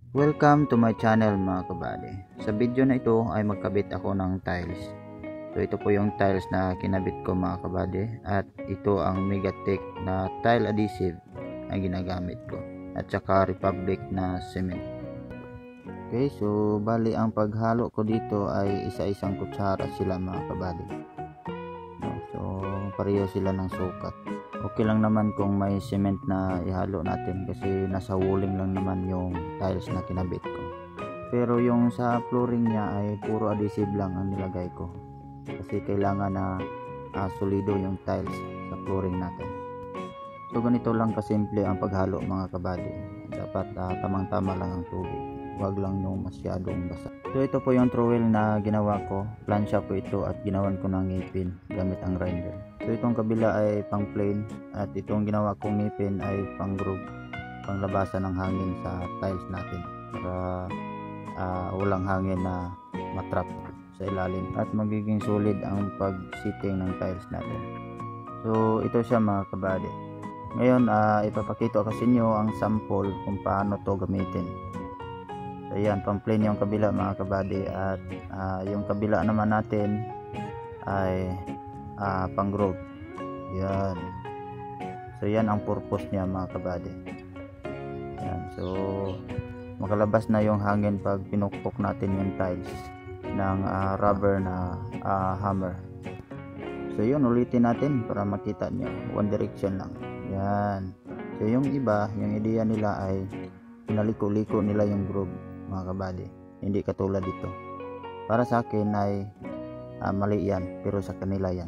Welcome to my channel mga kabady. Sa video na ito ay magkabit ako ng tiles. So ito po yung tiles na kinabit ko mga kabady, at ito ang Megatech na tile adhesive ang ginagamit ko, at saka Republic na cement. Okay, so bali ang paghalo ko dito ay isa-isang kutsara sila mga kabady. So pareho sila ng sukat. Okay lang naman kung may cement na ihalo natin kasi nasa walling lang naman yung tiles na kinabit ko. Pero yung sa flooring niya ay puro adhesive lang ang nilagay ko kasi kailangan na solido yung tiles sa flooring natin. So ganito lang kasimple ang paghalo mga kabady. Dapat tamang-tama lang ang tubig, huwag lang yung masyadong basa. So ito po yung trowel na ginawa ko. Plansya po ito at ginawan ko ng ngipin gamit ang grinder. So itong kabila ay pang plain, at itong ginawa kong ngipin ay pang groove, panglabasan ng hangin sa tiles natin para walang hangin na matrap sa ilalim at magiging solid ang pag-sitting ng tiles natin. So ito siya mga kabady. Ngayon ipapakita ko sa inyo ang sample kung paano to gamitin. So ayan, pang plain yung kabila mga kabady, at yung kabila naman natin ay pang groove. Yan. So yan ang purpose niya mga kabady. Yan. So makalabas na yung hangin pag pinukpok natin yung tiles ng rubber na hammer. So yun, ulitin natin para makita nyo. One direction lang. Yan. So yung iba, yung ideya nila ay pinaliko-liko nila yung groove mga kabady. Hindi katulad dito. Para sa akin ay mali yan, pero sa kanila yan.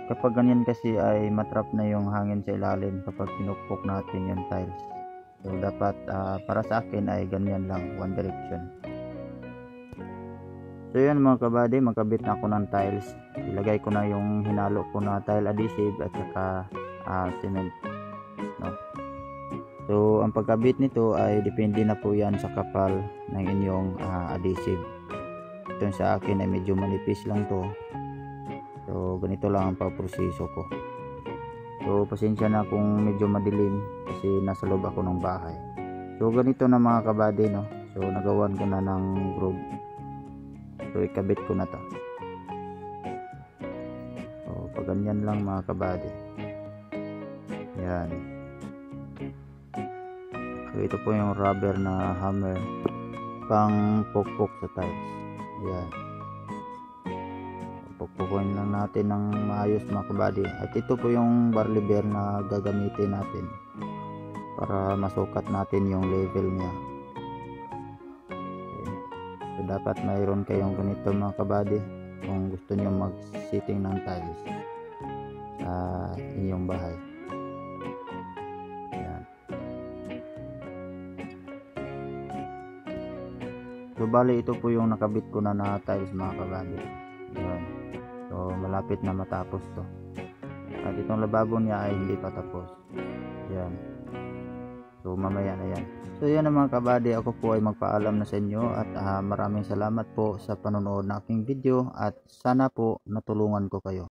Kapag ganyan kasi ay matrap na yung hangin sa ilalim kapag pinukpok natin yung tiles. So dapat para sa akin ay ganyan lang, one direction. So yan mga kabady, magkabit na ako ng tiles. Ilagay ko na yung hinalo ko na tile adhesive at saka cement, no? So ang pagkabit nito ay depende na po yan sa kapal ng inyong adhesive. Ito sa akin ay medyo manipis lang to. So ganito lang ang pagproseso ko. So pasensya na kung medyo madilim kasi nasa loob ako ng bahay. So ganito na mga kabady, no? So nagawan ko na ng groove. So ikabit ko na to. So pag ganyan lang mga kabady. Yan. So ito po yung rubber na hammer pang pokpok sa tiles. Yan. Pukpukin lang natin ng maayos mga kabady. At ito po yung barley bear na gagamitin natin para masukat natin yung level niya. Okay. So dapat mayroon kayong ganito mga kabady kung gusto niyo mag-sitting ng tiles sa inyong bahay. Yan. So bali ito po yung nakabit ko na tiles mga kabady. Yan. So malapit na matapos to, at itong lababo niya ay hindi pa tapos. Yan. So mamaya na yan. So yan na mga kabady, ako po ay magpaalam na sa inyo, at maraming salamat po sa panonood ng aking video, at sana po natulungan ko kayo.